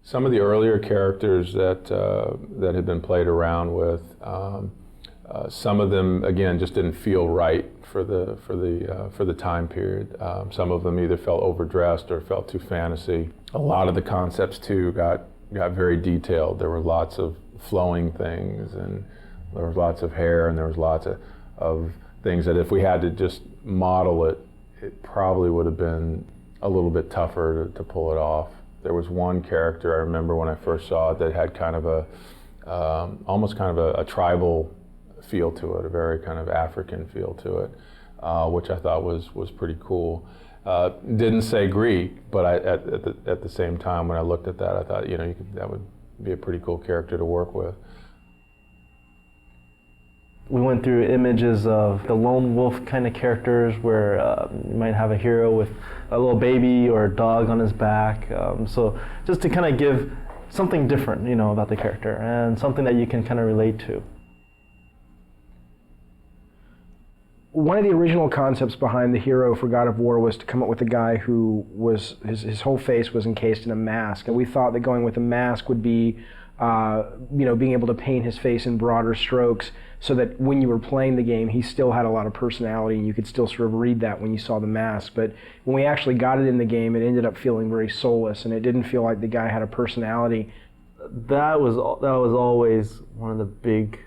Some of the earlier characters that had been played around with, some of them again just didn't feel right for the time period. Some of them either felt overdressed or felt too fantasy. A lot of the concepts too got very detailed. There were lots of flowing things, and there was lots of hair, and there was lots of things that if we had to just model it, it probably would have been a little bit tougher to pull it off. There was one character I remember when I first saw it that had kind of almost kind of a tribal feel to it, a very kind of African feel to it, which I thought was pretty cool. Didn't say Greek, but at the same time when I looked at that, I thought, that would be a pretty cool character to work with. We went through images of the lone wolf kind of characters where you might have a hero with a little baby or a dog on his back. So just to kind of give something different, about the character and something that you can kind of relate to. One of the original concepts behind the hero for God of War was to come up with a guy who was, his whole face was encased in a mask. And we thought that going with a mask would be, being able to paint his face in broader strokes so that when you were playing the game, he still had a lot of personality and you could still sort of read that when you saw the mask. But when we actually got it in the game, it ended up feeling very soulless and it didn't feel like the guy had a personality. That was always one of the big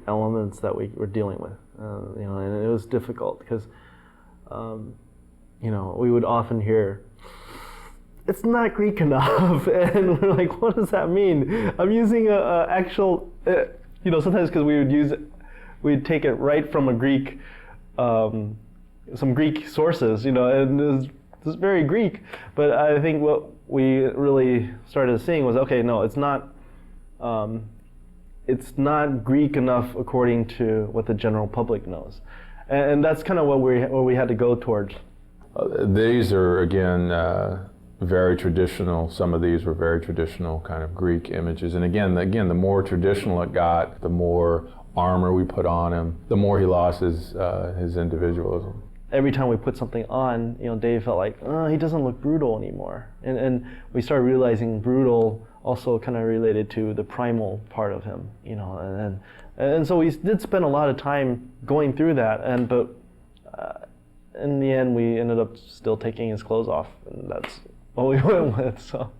elements that we were dealing with. And it was difficult because, we would often hear, it's not Greek enough, and we're like, what does that mean? I'm using a actual, sometimes because we'd take it right from a Greek, some Greek sources, and it's very Greek. But I think what we really started seeing was, okay, no, it's not Greek enough according to what the general public knows, and that's kind of what we had to go towards. These are again very traditional. Some of these were very traditional kind of Greek images, and again, the more traditional it got, the more armor we put on him, the more he lost his individualism. Every time we put something on, Dave felt like, he doesn't look brutal anymore, and we started realizing brutal also kind of related to the primal part of him, and so we did spend a lot of time going through that, but in the end we ended up still taking his clothes off, and that's what we went with. So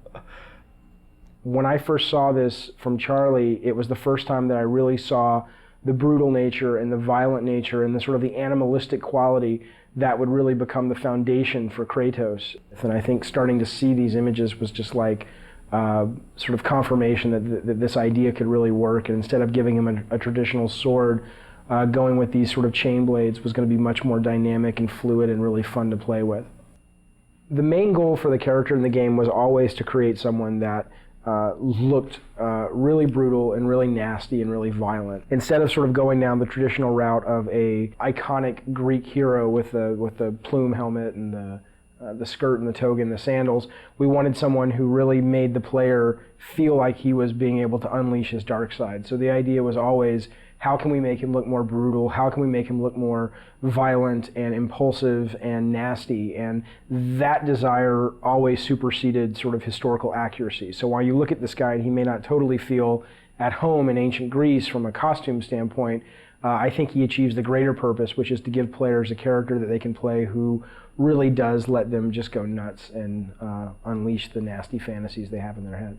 when I first saw this from Charlie, it was the first time that I really saw the brutal nature and the violent nature and the sort of the animalistic quality that would really become the foundation for Kratos. And I think starting to see these images was just like sort of confirmation that this idea could really work, and instead of giving him a traditional sword, going with these sort of chain blades was going to be much more dynamic and fluid and really fun to play with. The main goal for the character in the game was always to create someone that looked really brutal and really nasty and really violent. Instead of sort of going down the traditional route of a iconic Greek hero with the plume helmet and the skirt and the toga and the sandals, we wanted someone who really made the player feel like he was being able to unleash his dark side. So the idea was always, how can we make him look more brutal? How can we make him look more violent and impulsive and nasty? And that desire always superseded sort of historical accuracy. So while you look at this guy and he may not totally feel at home in ancient Greece from a costume standpoint, I think he achieves the greater purpose, which is to give players a character that they can play who really does let them just go nuts and unleash the nasty fantasies they have in their head.